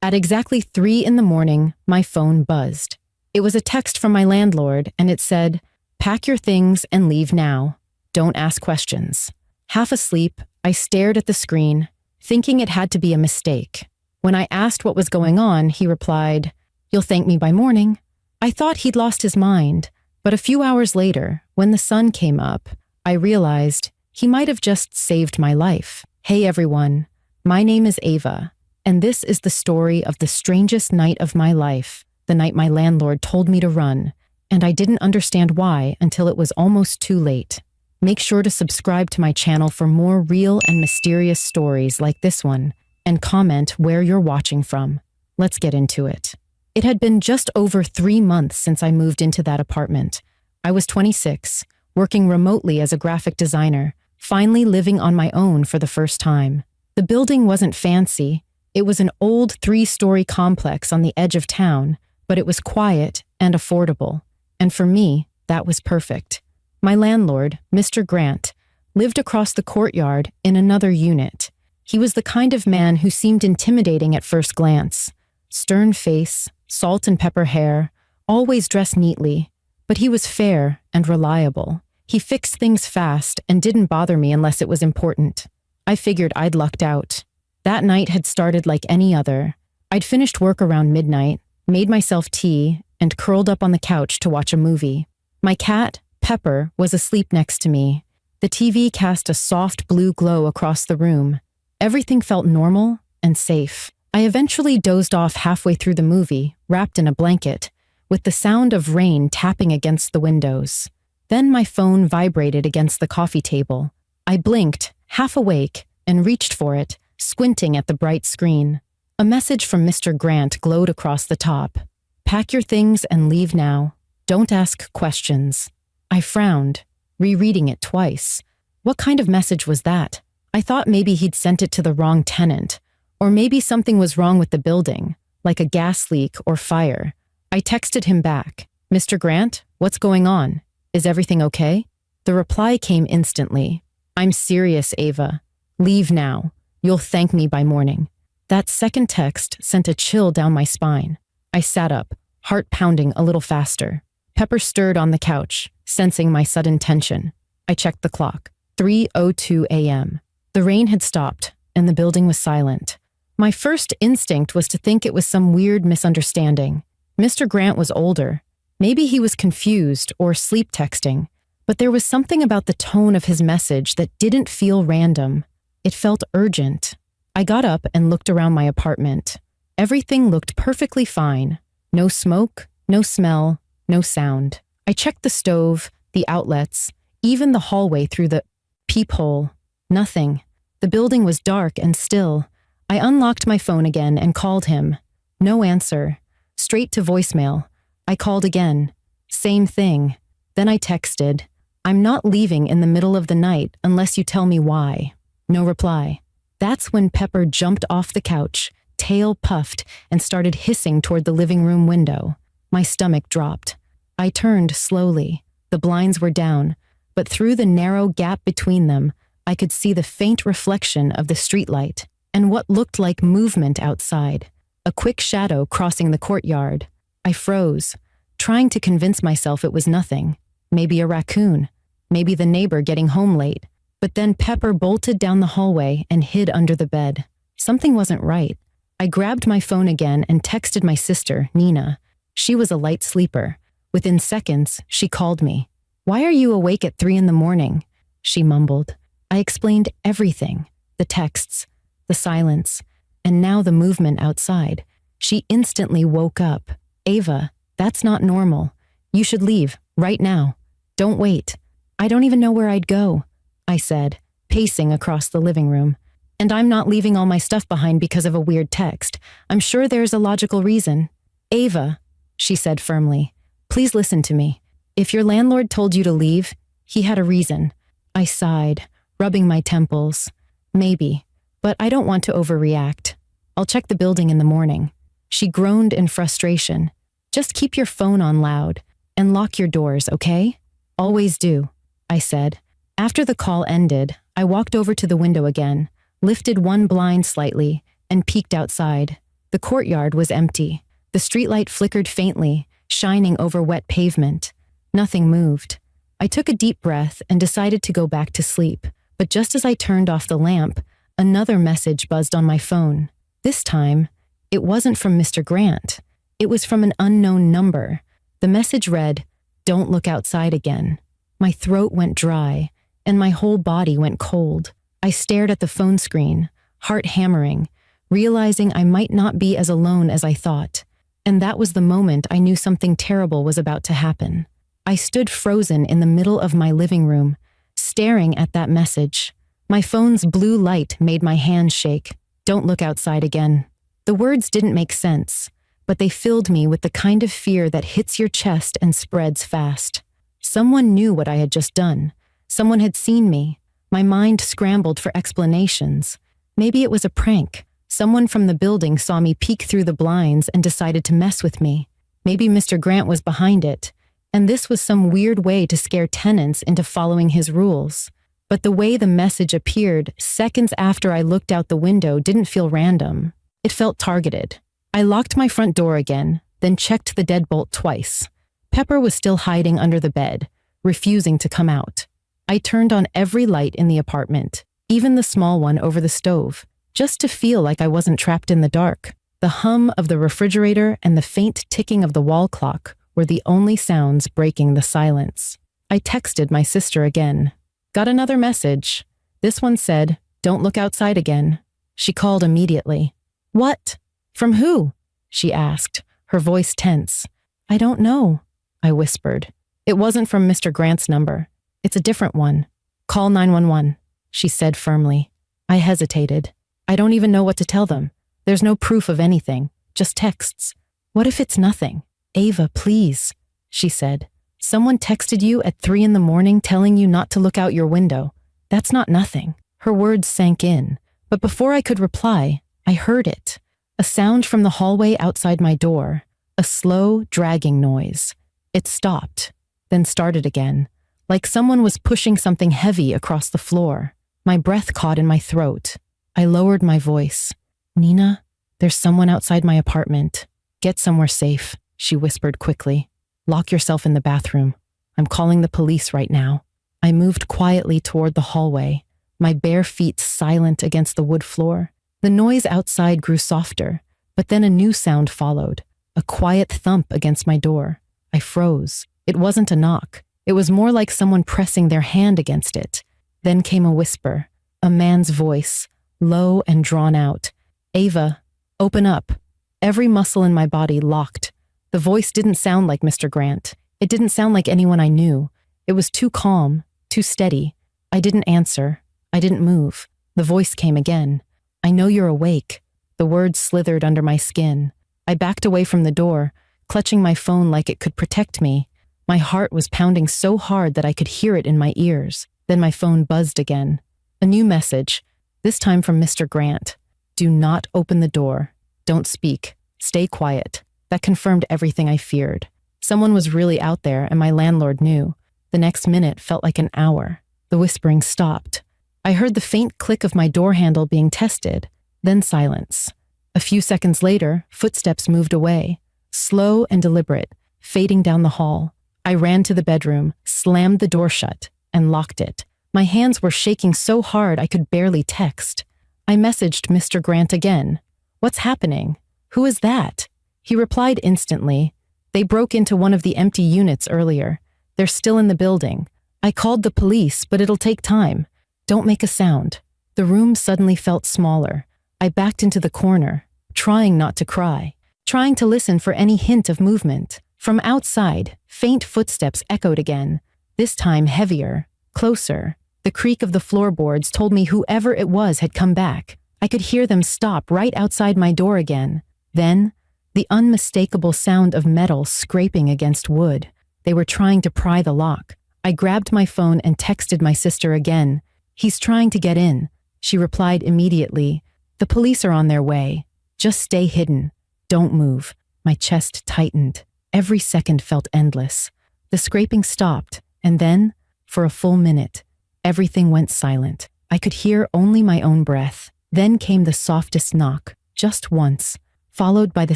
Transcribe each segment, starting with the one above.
At exactly 3 in the morning, my phone buzzed. It was a text from my landlord, and it said, "Pack your things and leave now. Don't ask questions." Half asleep, I stared at the screen, thinking it had to be a mistake. When I asked what was going on, he replied, "You'll thank me by morning." I thought he'd lost his mind, but a few hours later, when the sun came up, I realized he might have just saved my life. Hey everyone, my name is Ava, and this is the story of the strangest night of my life, the night my landlord told me to run, and I didn't understand why until it was almost too late. Make sure to subscribe to my channel for more real and mysterious stories like this one, and comment where you're watching from. Let's get into it. It had been just over 3 months since I moved into that apartment. I was 26, working remotely as a graphic designer, finally living on my own for the first time. The building wasn't fancy. It was an old 3-story complex on the edge of town, but it was quiet and affordable. And for me, that was perfect. My landlord, Mr. Grant, lived across the courtyard in another unit. He was the kind of man who seemed intimidating at first glance. Stern face, salt and pepper hair, always dressed neatly, but he was fair and reliable. He fixed things fast and didn't bother me unless it was important. I figured I'd lucked out. That night had started like any other. I'd finished work around midnight, made myself tea, and curled up on the couch to watch a movie. My cat, Pepper, was asleep next to me. The TV cast a soft blue glow across the room. Everything felt normal and safe. I eventually dozed off halfway through the movie, wrapped in a blanket, with the sound of rain tapping against the windows. Then my phone vibrated against the coffee table. I blinked, half awake, and reached for it, squinting at the bright screen. A message from Mr. Grant glowed across the top. "Pack your things and leave now. Don't ask questions." I frowned, rereading it twice. What kind of message was that? I thought maybe he'd sent it to the wrong tenant, or maybe something was wrong with the building, like a gas leak or fire. I texted him back, "Mr. Grant, what's going on? Is everything okay?" The reply came instantly. "I'm serious, Ava. Leave now. You'll thank me by morning." That second text sent a chill down my spine. I sat up, heart pounding a little faster. Pepper stirred on the couch, sensing my sudden tension. I checked the clock. 3:02 a.m. The rain had stopped, and the building was silent. My first instinct was to think it was some weird misunderstanding. Mr. Grant was older. Maybe he was confused or sleep texting, but there was something about the tone of his message that didn't feel random. It felt urgent. I got up and looked around my apartment. Everything looked perfectly fine. No smoke, no smell, no sound. I checked the stove, the outlets, even the hallway through the peephole. Nothing. The building was dark and still. I unlocked my phone again and called him. No answer. Straight to voicemail. I called again. Same thing. Then I texted, "I'm not leaving in the middle of the night unless you tell me why." No reply. That's when Pepper jumped off the couch, tail puffed, and started hissing toward the living room window. My stomach dropped. I turned slowly. The blinds were down, but through the narrow gap between them, I could see the faint reflection of the streetlight and what looked like movement outside, a quick shadow crossing the courtyard. I froze, trying to convince myself it was nothing. Maybe a raccoon, maybe the neighbor getting home late. But then Pepper bolted down the hallway and hid under the bed. Something wasn't right. I grabbed my phone again and texted my sister, Nina. She was a light sleeper. Within seconds, she called me. "Why are you awake at 3 in the morning?" she mumbled. I explained everything, the texts, the silence, and now the movement outside. She instantly woke up. "Ava, that's not normal. You should leave, right now. Don't wait." "I don't even know where I'd go," I said, pacing across the living room. "And I'm not leaving all my stuff behind because of a weird text. I'm sure there's a logical reason." "Ava," she said firmly, "please listen to me. If your landlord told you to leave, he had a reason." I sighed, rubbing my temples. "Maybe, but I don't want to overreact. I'll check the building in the morning." She groaned in frustration. "Just keep your phone on loud and lock your doors, okay?" "Always do," I said. After the call ended, I walked over to the window again, lifted one blind slightly, and peeked outside. The courtyard was empty. The streetlight flickered faintly, shining over wet pavement. Nothing moved. I took a deep breath and decided to go back to sleep. But just as I turned off the lamp, another message buzzed on my phone. This time, it wasn't from Mr. Grant. It was from an unknown number. The message read, "Don't look outside again." My throat went dry, and my whole body went cold. I stared at the phone screen, heart hammering, realizing I might not be as alone as I thought. And that was the moment I knew something terrible was about to happen. I stood frozen in the middle of my living room, staring at that message. My phone's blue light made my hands shake. "Don't look outside again." The words didn't make sense, but they filled me with the kind of fear that hits your chest and spreads fast. Someone knew what I had just done. Someone had seen me. My mind scrambled for explanations. Maybe it was a prank. Someone from the building saw me peek through the blinds and decided to mess with me. Maybe Mr. Grant was behind it, and this was some weird way to scare tenants into following his rules. But the way the message appeared seconds after I looked out the window didn't feel random. It felt targeted. I locked my front door again, then checked the deadbolt twice. Pepper was still hiding under the bed, refusing to come out. I turned on every light in the apartment, even the small one over the stove, just to feel like I wasn't trapped in the dark. The hum of the refrigerator and the faint ticking of the wall clock were the only sounds breaking the silence. I texted my sister again. Got another message. This one said, "Don't look outside again." She called immediately. "What? From who?" she asked, her voice tense. "I don't know," I whispered. "It wasn't from Mr. Grant's number. It's a different one. Call 911, she said firmly. I hesitated. I don't even know what to tell them. There's no proof of anything, just texts. What if it's nothing? "Ava, please," she said. "Someone texted you at 3 a.m. telling you not to look out your window. That's not nothing." Her words sank in, but before I could reply, I heard it. A sound from the hallway outside my door. A slow, dragging noise. It stopped, then started again, like someone was pushing something heavy across the floor. My breath caught in my throat. I lowered my voice. "Nina, there's someone outside my apartment. Get somewhere safe," she whispered quickly. "Lock yourself in the bathroom. I'm calling the police right now." I moved quietly toward the hallway, my bare feet silent against the wood floor. The noise outside grew softer, but then a new sound followed, a quiet thump against my door. I froze. It wasn't a knock. It was more like someone pressing their hand against it. Then came a whisper, a man's voice, low and drawn out. "Ava, open up." Every muscle in my body locked. The voice didn't sound like Mr. Grant. It didn't sound like anyone I knew. It was too calm, too steady. I didn't answer. I didn't move. The voice came again. "I know you're awake." The words slithered under my skin. I backed away from the door, clutching my phone like it could protect me. My heart was pounding so hard that I could hear it in my ears. Then my phone buzzed again. A new message, this time from Mr. Grant. "Do not open the door. Don't speak. Stay quiet." That confirmed everything I feared. Someone was really out there, and my landlord knew. The next minute felt like an hour. The whispering stopped. I heard the faint click of my door handle being tested, then silence. A few seconds later, footsteps moved away, slow and deliberate, fading down the hall. I ran to the bedroom, slammed the door shut, and locked it. My hands were shaking so hard I could barely text. I messaged Mr. Grant again. "What's happening? Who is that?" He replied instantly. "They broke into one of the empty units earlier. They're still in the building. I called the police, but it'll take time. Don't make a sound." The room suddenly felt smaller. I backed into the corner, trying not to cry, trying to listen for any hint of movement. From outside, faint footsteps echoed again, this time heavier, closer. The creak of the floorboards told me whoever it was had come back. I could hear them stop right outside my door again. Then, the unmistakable sound of metal scraping against wood. They were trying to pry the lock. I grabbed my phone and texted my sister again. "He's trying to get in," she replied immediately. "The police are on their way. Just stay hidden. Don't move." My chest tightened. Every second felt endless. The scraping stopped, and then, for a full minute, everything went silent. I could hear only my own breath. Then came the softest knock, just once. followed by the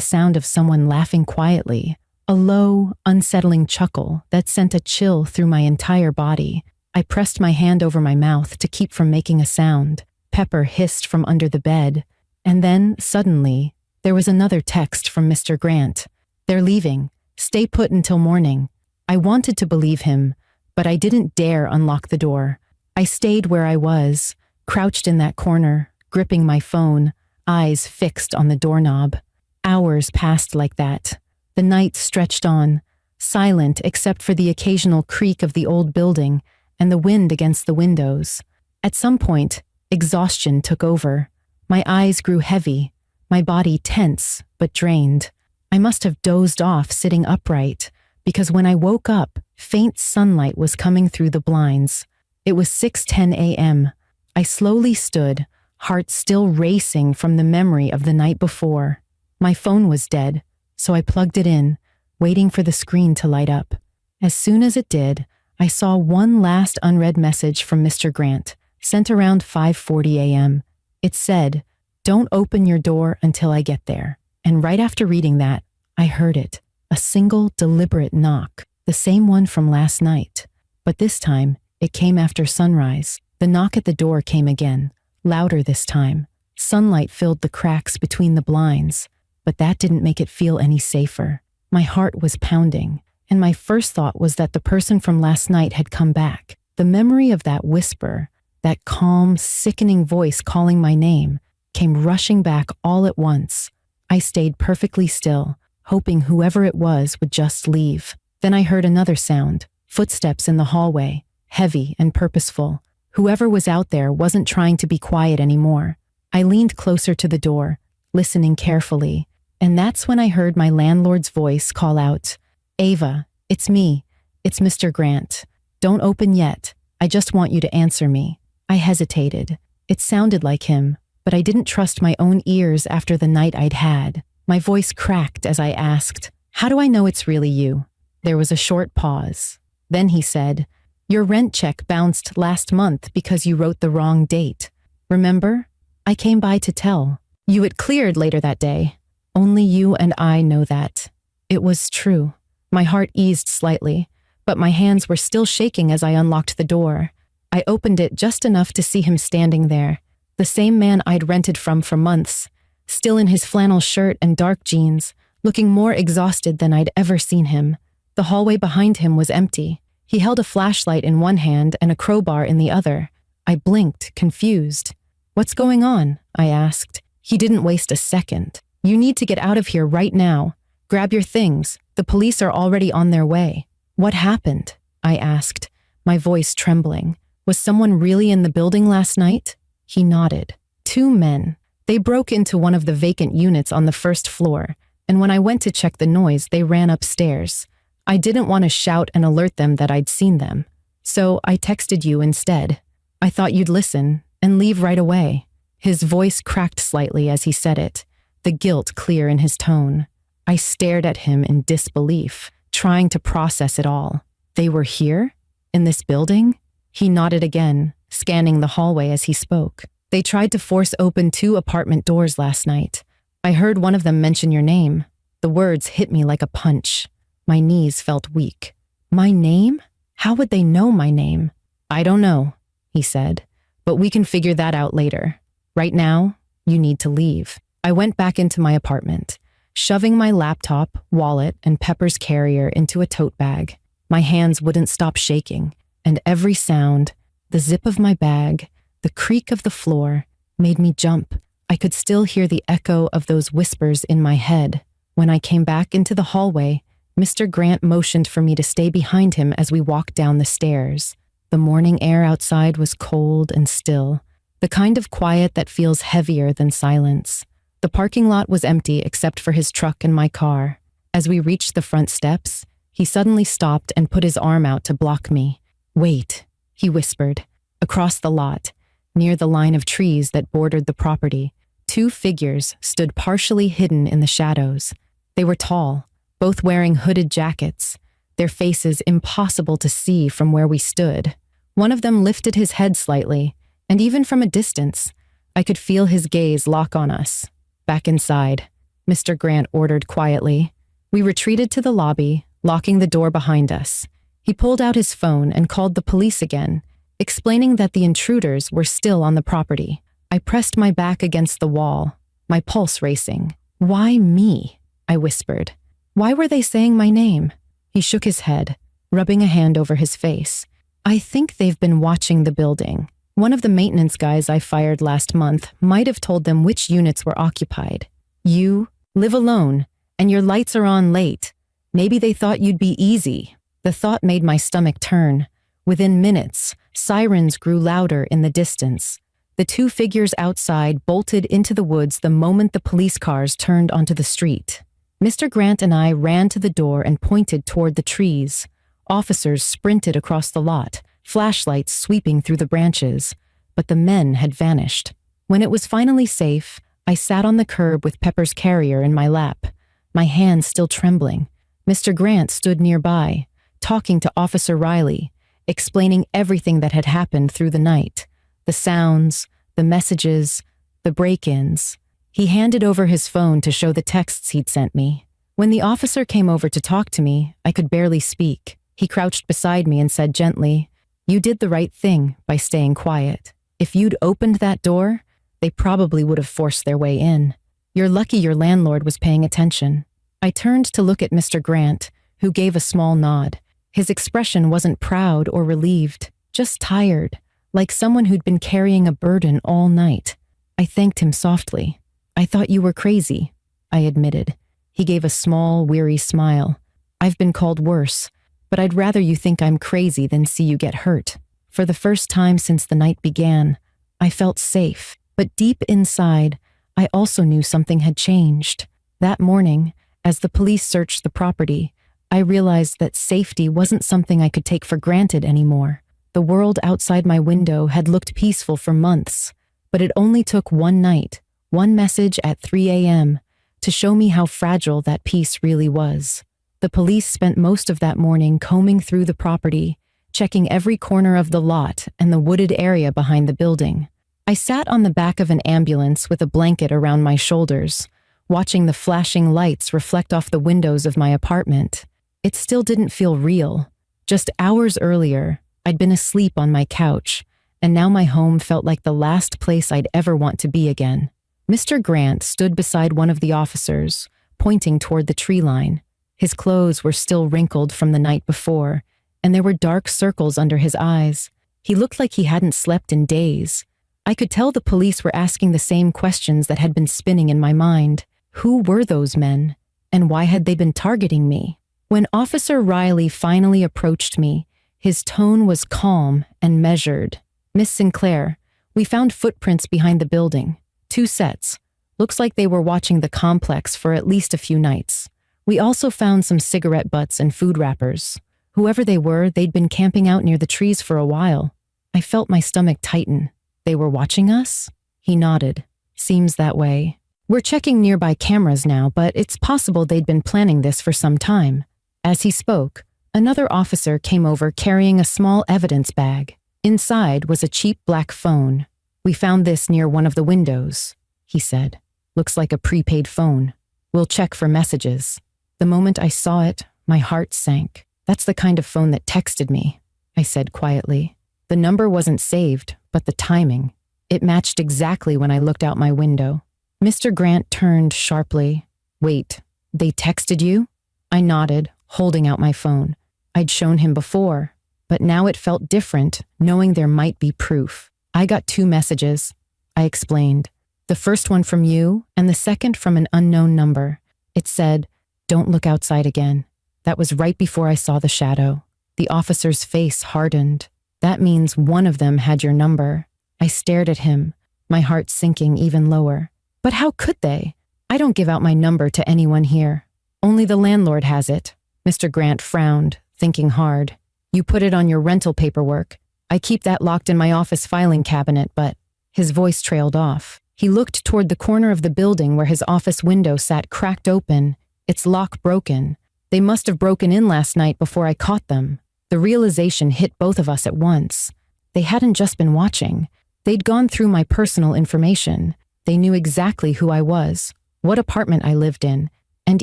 sound of someone laughing quietly, a low, unsettling chuckle that sent a chill through my entire body. I pressed my hand over my mouth to keep from making a sound. Pepper hissed from under the bed. And then, suddenly, there was another text from Mr. Grant. "They're leaving. Stay put until morning." I wanted to believe him, but I didn't dare unlock the door. I stayed where I was, crouched in that corner, gripping my phone, eyes fixed on the doorknob. Hours passed like that. The night stretched on, silent except for the occasional creak of the old building and the wind against the windows. At some point, exhaustion took over. My eyes grew heavy, my body tense but drained. I must have dozed off sitting upright, because when I woke up, faint sunlight was coming through the blinds. It was 6:10 a.m. I slowly stood, heart still racing from the memory of the night before. My phone was dead, so I plugged it in, waiting for the screen to light up. As soon as it did, I saw one last unread message from Mr. Grant, sent around 5:40 a.m. It said, "Don't open your door until I get there." And right after reading that, I heard it. A single, deliberate knock, the same one from last night. But this time, it came after sunrise. The knock at the door came again, louder this time. Sunlight filled the cracks between the blinds, but that didn't make it feel any safer. My heart was pounding, and my first thought was that the person from last night had come back. The memory of that whisper, that calm, sickening voice calling my name, came rushing back all at once. I stayed perfectly still, hoping whoever it was would just leave. Then I heard another sound, footsteps in the hallway, heavy and purposeful. Whoever was out there wasn't trying to be quiet anymore. I leaned closer to the door, listening carefully, and that's when I heard my landlord's voice call out, "Ava, it's me. It's Mr. Grant. Don't open yet. I just want you to answer me." I hesitated. It sounded like him, but I didn't trust my own ears after the night I'd had. My voice cracked as I asked, "How do I know it's really you?" There was a short pause. Then he said, "Your rent check bounced last month because you wrote the wrong date. Remember? I came by to tell. You it cleared later that day. Only you and I know that." It was true. My heart eased slightly, but my hands were still shaking as I unlocked the door. I opened it just enough to see him standing there, the same man I'd rented from for months, still in his flannel shirt and dark jeans, looking more exhausted than I'd ever seen him. The hallway behind him was empty. He held a flashlight in one hand and a crowbar in the other. I blinked, confused. "What's going on?" I asked. He didn't waste a second. "You need to get out of here right now. Grab your things. The police are already on their way." "What happened?" I asked, my voice trembling. "Was someone really in the building last night?" He nodded. "Two men. They broke into one of the vacant units on the first floor, and when I went to check the noise, they ran upstairs. I didn't want to shout and alert them that I'd seen them, so I texted you instead. I thought you'd listen and leave right away." His voice cracked slightly as he said it, the guilt clear in his tone. I stared at him in disbelief, trying to process it all. "They were here? In this building?" He nodded again, scanning the hallway as he spoke. "They tried to force open 2 apartment doors last night. I heard one of them mention your name. The words hit me like a punch. My knees felt weak. My name? How would they know my name?" "I don't know," he said, "but we can figure that out later. Right now, you need to leave." I went back into my apartment, shoving my laptop, wallet, and Pepper's carrier into a tote bag. My hands wouldn't stop shaking, and every sound, the zip of my bag, the creak of the floor, made me jump. I could still hear the echo of those whispers in my head. When I came back into the hallway, Mr. Grant motioned for me to stay behind him as we walked down the stairs. The morning air outside was cold and still, the kind of quiet that feels heavier than silence. The parking lot was empty except for his truck and my car. As we reached the front steps, he suddenly stopped and put his arm out to block me. "Wait," he whispered. Across the lot, near the line of trees that bordered the property, 2 figures stood partially hidden in the shadows. They were tall, both wearing hooded jackets, their faces impossible to see from where we stood. One of them lifted his head slightly, and even from a distance, I could feel his gaze lock on us. Back inside, Mr. Grant ordered quietly. We retreated to the lobby, locking the door behind us. He pulled out his phone and called the police again, explaining that the intruders were still on the property. I pressed my back against the wall, my pulse racing. "Why me?" I whispered. "Why were they saying my name?" He shook his head, rubbing a hand over his face. "I think they've been watching the building. One of the maintenance guys I fired last month might have told them which units were occupied. You live alone, and your lights are on late. Maybe they thought you'd be easy." The thought made my stomach turn. Within minutes, sirens grew louder in the distance. The two figures outside bolted into the woods the moment the police cars turned onto the street. Mr. Grant and I ran to the door and pointed toward the trees. Officers sprinted across the lot, flashlights sweeping through the branches, but the men had vanished. When it was finally safe, I sat on the curb with Pepper's carrier in my lap, my hands still trembling. Mr. Grant stood nearby, talking to Officer Riley, explaining everything that had happened through the night. The sounds, the messages, the break-ins. He handed over his phone to show the texts he'd sent me. When the officer came over to talk to me, I could barely speak. He crouched beside me and said gently, "You did the right thing by staying quiet. If you'd opened that door, they probably would have forced their way in. You're lucky your landlord was paying attention." I turned to look at Mr. Grant, who gave a small nod. His expression wasn't proud or relieved, just tired, like someone who'd been carrying a burden all night. I thanked him softly. "I thought you were crazy," I admitted. He gave a small, weary smile. "I've been called worse, but I'd rather you think I'm crazy than see you get hurt." For the first time since the night began, I felt safe, but deep inside, I also knew something had changed. That morning, as the police searched the property, I realized that safety wasn't something I could take for granted anymore. The world outside my window had looked peaceful for months, but it only took one night, one message at 3 a.m., to show me how fragile that peace really was. The police spent most of that morning combing through the property, checking every corner of the lot and the wooded area behind the building. I sat on the back of an ambulance with a blanket around my shoulders, watching the flashing lights reflect off the windows of my apartment. It still didn't feel real. Just hours earlier, I'd been asleep on my couch, and now my home felt like the last place I'd ever want to be again. Mr. Grant stood beside one of the officers, pointing toward the tree line. His clothes were still wrinkled from the night before, and there were dark circles under his eyes. He looked like he hadn't slept in days. I could tell the police were asking the same questions that had been spinning in my mind. Who were those men, and why had they been targeting me? When Officer Riley finally approached me, his tone was calm and measured. "Miss Sinclair, we found footprints behind the building. 2 sets. Looks like they were watching the complex for at least a few nights. We also found some cigarette butts and food wrappers. Whoever they were, they'd been camping out near the trees for a while." I felt my stomach tighten. "They were watching us?" He nodded. "Seems that way. We're checking nearby cameras now, but it's possible they'd been planning this for some time." As he spoke, another officer came over carrying a small evidence bag. Inside was a cheap black phone. "We found this near one of the windows," he said. "Looks like a prepaid phone. We'll check for messages." The moment I saw it, my heart sank. "That's the kind of phone that texted me," I said quietly. The number wasn't saved, but the timing. It matched exactly when I looked out my window. Mr. Grant turned sharply. "Wait, they texted you?" I nodded, holding out my phone. I'd shown him before, but now it felt different, knowing there might be proof. "I got 2 messages," I explained. "The first one from you, and the second from an unknown number. It said, 'Don't look outside again.' That was right before I saw the shadow." The officer's face hardened. "That means one of them had your number." I stared at him, my heart sinking even lower. "But how could they? I don't give out my number to anyone here. Only the landlord has it." Mr. Grant frowned, thinking hard. "You put it on your rental paperwork. I keep that locked in my office filing cabinet, but..." His voice trailed off. He looked toward the corner of the building where his office window sat cracked open, its lock broken. "They must have broken in last night before I caught them." The realization hit both of us at once. They hadn't just been watching. They'd gone through my personal information. They knew exactly who I was, what apartment I lived in, and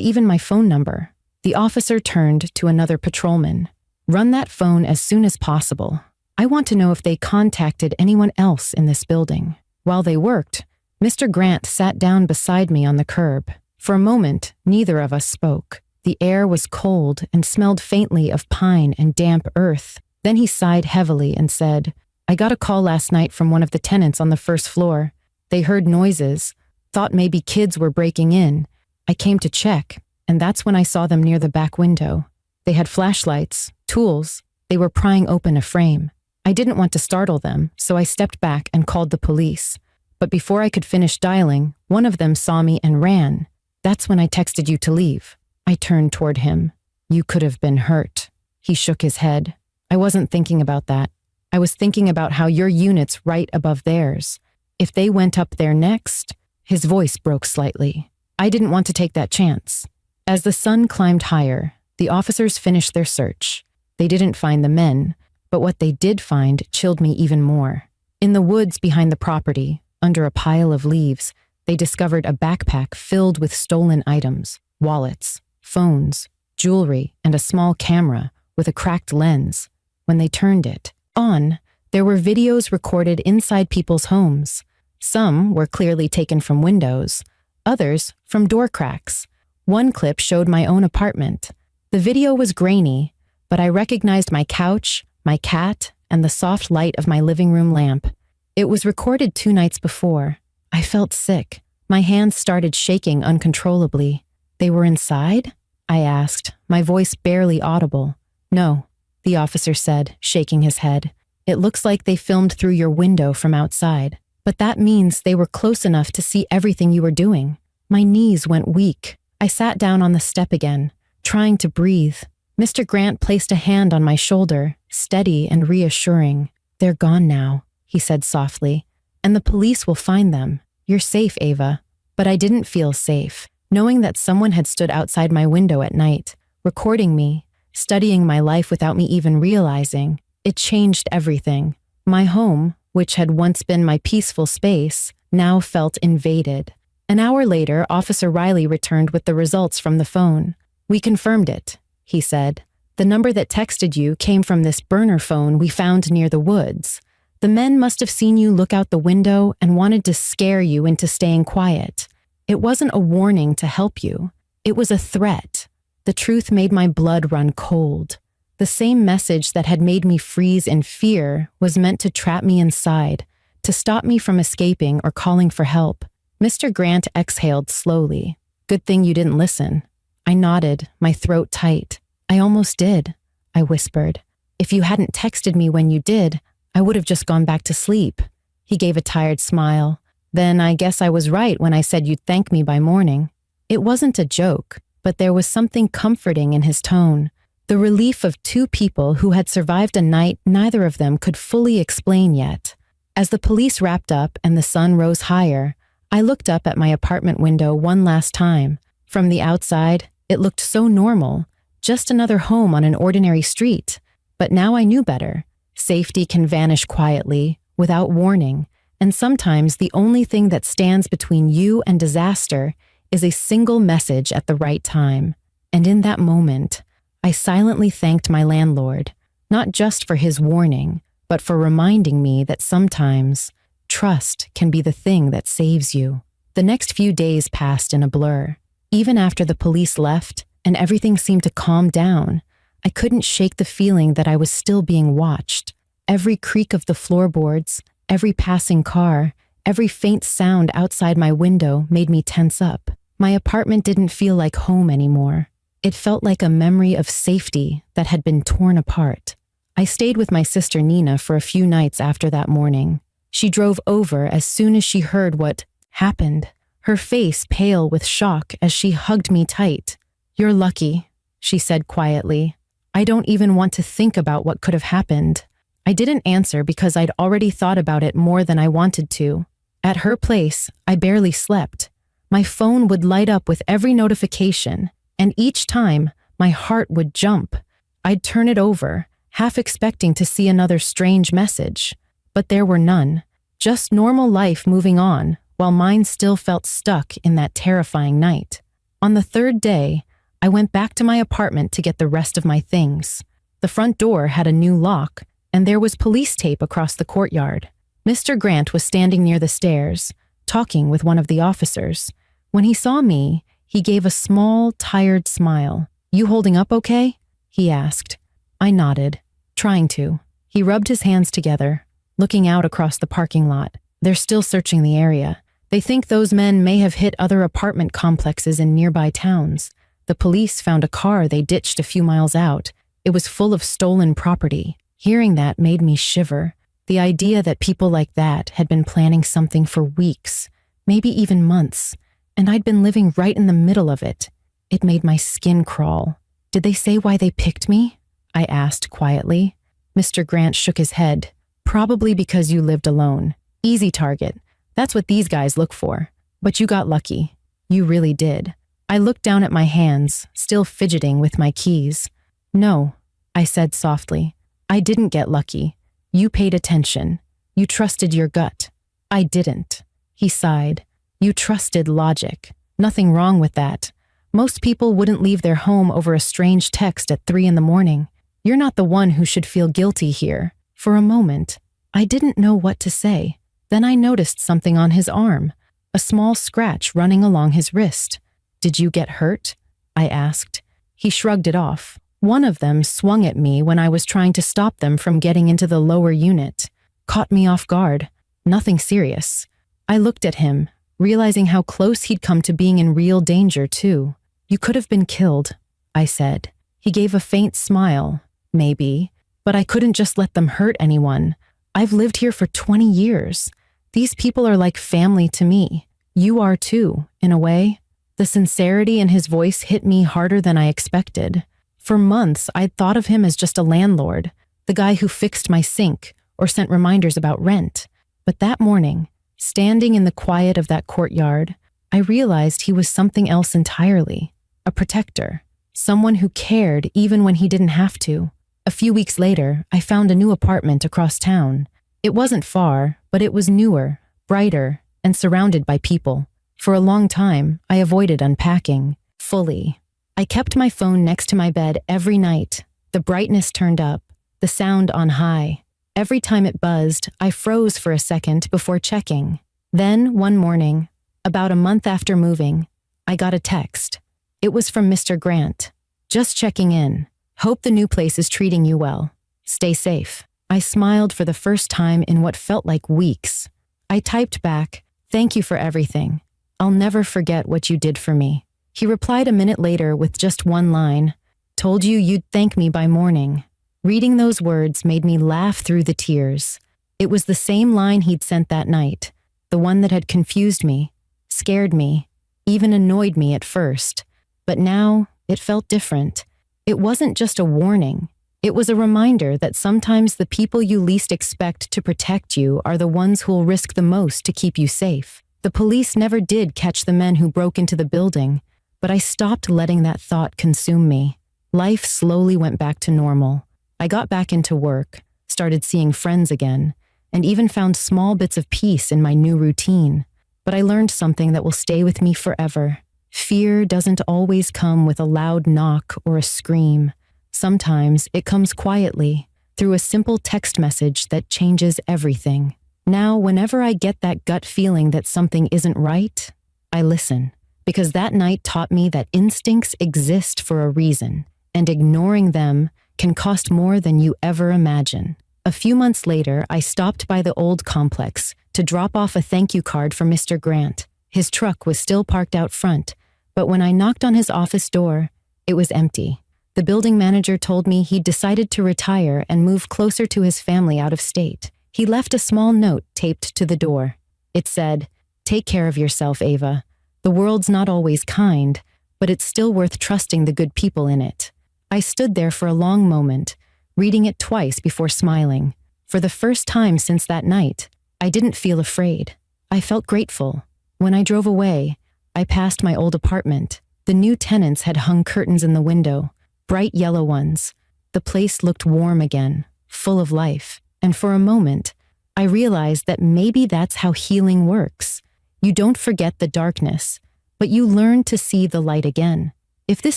even my phone number. The officer turned to another patrolman. Run that phone as soon as possible. I want to know if they contacted anyone else in this building. While they worked, Mr. Grant sat down beside me on the curb. For a moment, neither of us spoke. The air was cold and smelled faintly of pine and damp earth. Then he sighed heavily and said, I got a call last night from one of the tenants on the first floor. They heard noises, thought maybe kids were breaking in. I came to check, and that's when I saw them near the back window. They had flashlights, tools. They were prying open a frame. I didn't want to startle them, so I stepped back and called the police. But before I could finish dialing, one of them saw me and ran. That's when I texted you to leave. I turned toward him. You could have been hurt. He shook his head. I wasn't thinking about that. I was thinking about how your unit's right above theirs. If they went up there next, his voice broke slightly. I didn't want to take that chance. As the sun climbed higher, the officers finished their search. They didn't find the men, but what they did find chilled me even more. In the woods behind the property, under a pile of leaves, they discovered a backpack filled with stolen items, wallets, phones, jewelry, and a small camera with a cracked lens. When they turned it on, there were videos recorded inside people's homes. Some were clearly taken from windows, others from door cracks. One clip showed my own apartment. The video was grainy, but I recognized my couch, my cat, and the soft light of my living room lamp. It was recorded 2 nights before. I felt sick. My hands started shaking uncontrollably. They were inside? I asked, my voice barely audible. No, the officer said, shaking his head. It looks like they filmed through your window from outside. But that means they were close enough to see everything you were doing. My knees went weak. I sat down on the step again, trying to breathe. Mr. Grant placed a hand on my shoulder, steady and reassuring. They're gone now, he said softly, and the police will find them. You're safe, Ava. But I didn't feel safe, knowing that someone had stood outside my window at night, recording me, studying my life without me even realizing. It changed everything. My home, which had once been my peaceful space, now felt invaded. An hour later, Officer Riley returned with the results from the phone. We confirmed it, he said. The number that texted you came from this burner phone we found near the woods. The men must have seen you look out the window and wanted to scare you into staying quiet. It wasn't a warning to help you. It was a threat. The truth made my blood run cold. The same message that had made me freeze in fear was meant to trap me inside, to stop me from escaping or calling for help. Mr. Grant exhaled slowly. Good thing you didn't listen. I nodded, my throat tight. I almost did, I whispered. If you hadn't texted me when you did, I would have just gone back to sleep. He gave a tired smile. Then I guess I was right when I said you'd thank me by morning. It wasn't a joke, but there was something comforting in his tone. The relief of 2 people who had survived a night neither of them could fully explain yet. As the police wrapped up and the sun rose higher, I looked up at my apartment window one last time. From the outside, it looked so normal, just another home on an ordinary street. But now I knew better. Safety can vanish quietly, without warning, and sometimes the only thing that stands between you and disaster is a single message at the right time. And in that moment, I silently thanked my landlord, not just for his warning, but for reminding me that sometimes trust can be the thing that saves you. The next few days passed in a blur. Even after the police left and everything seemed to calm down, I couldn't shake the feeling that I was still being watched. Every creak of the floorboards, every passing car, every faint sound outside my window made me tense up. My apartment didn't feel like home anymore. It felt like a memory of safety that had been torn apart. I stayed with my sister Nina for a few nights after that morning. She drove over as soon as she heard what happened, her face pale with shock as she hugged me tight. You're lucky, she said quietly. I don't even want to think about what could have happened. I didn't answer because I'd already thought about it more than I wanted to. At her place, I barely slept. My phone would light up with every notification, and each time, my heart would jump. I'd turn it over, half expecting to see another strange message. But there were none. Just normal life moving on, while mine still felt stuck in that terrifying night. On the third day, I went back to my apartment to get the rest of my things. The front door had a new lock, and there was police tape across the courtyard. Mr. Grant was standing near the stairs, talking with one of the officers. When he saw me, he gave a small, tired smile. "You holding up okay?" he asked. I nodded, trying to. He rubbed his hands together, looking out across the parking lot. "They're still searching the area. They think those men may have hit other apartment complexes in nearby towns. The police found a car they ditched a few miles out. It was full of stolen property." Hearing that made me shiver. The idea that people like that had been planning something for weeks, maybe even months, and I'd been living right in the middle of it. It made my skin crawl. "Did they say why they picked me?" I asked quietly. Mr. Grant shook his head. "Probably because you lived alone. Easy target. That's what these guys look for. But you got lucky. You really did." I looked down at my hands, still fidgeting with my keys. "No," I said softly. "I didn't get lucky. You paid attention. You trusted your gut. I didn't." He sighed. "You trusted logic. Nothing wrong with that. Most people wouldn't leave their home over a strange text at 3 a.m. You're not the one who should feel guilty here." For a moment, I didn't know what to say. Then I noticed something on his arm, a small scratch running along his wrist. "Did you get hurt?" I asked. He shrugged it off. "One of them swung at me when I was trying to stop them from getting into the lower unit. Caught me off guard. Nothing serious." I looked at him, realizing how close he'd come to being in real danger, too. "You could have been killed," I said. He gave a faint smile. "Maybe, but I couldn't just let them hurt anyone. I've lived here for 20 years. These people are like family to me. You are too, in a way." The sincerity in his voice hit me harder than I expected. For months, I'd thought of him as just a landlord, the guy who fixed my sink or sent reminders about rent. But that morning, standing in the quiet of that courtyard, I realized he was something else entirely. A protector. Someone who cared even when he didn't have to. A few weeks later, I found a new apartment across town. It wasn't far, but it was newer, brighter, and surrounded by people. For a long time, I avoided unpacking, fully. I kept my phone next to my bed every night, the brightness turned up, the sound on high. Every time it buzzed, I froze for a second before checking. Then, one morning, about a month after moving, I got a text. It was from Mr. Grant. "Just checking in. Hope the new place is treating you well. Stay safe." I smiled for the first time in what felt like weeks. I typed back, "Thank you for everything. I'll never forget what you did for me." He replied a minute later with just one line, "Told you you'd thank me by morning." Reading those words made me laugh through the tears. It was the same line he'd sent that night, the one that had confused me, scared me, even annoyed me at first. But now, it felt different. It wasn't just a warning. It was a reminder that sometimes the people you least expect to protect you are the ones who'll risk the most to keep you safe. The police never did catch the men who broke into the building, but I stopped letting that thought consume me. Life slowly went back to normal. I got back into work, started seeing friends again, and even found small bits of peace in my new routine. But I learned something that will stay with me forever. Fear doesn't always come with a loud knock or a scream. Sometimes it comes quietly, through a simple text message that changes everything. Now, whenever I get that gut feeling that something isn't right, I listen. Because that night taught me that instincts exist for a reason, and ignoring them can cost more than you ever imagine. A few months later, I stopped by the old complex to drop off a thank you card for Mr. Grant. His truck was still parked out front, but when I knocked on his office door, it was empty. The building manager told me he'd decided to retire and move closer to his family out of state. He left a small note taped to the door. It said, "Take care of yourself, Ava. The world's not always kind, but it's still worth trusting the good people in it." I stood there for a long moment, reading it twice before smiling. For the first time since that night, I didn't feel afraid. I felt grateful. When I drove away, I passed my old apartment. The new tenants had hung curtains in the window, bright yellow ones. The place looked warm again, full of life. And for a moment, I realized that maybe that's how healing works. You don't forget the darkness, but you learn to see the light again. If this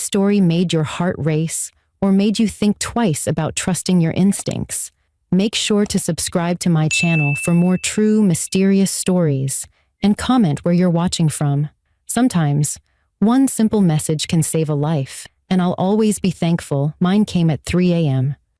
story made your heart race or made you think twice about trusting your instincts, make sure to subscribe to my channel for more true, mysterious stories and comment where you're watching from. Sometimes, one simple message can save a life, and I'll always be thankful mine came at 3 a.m.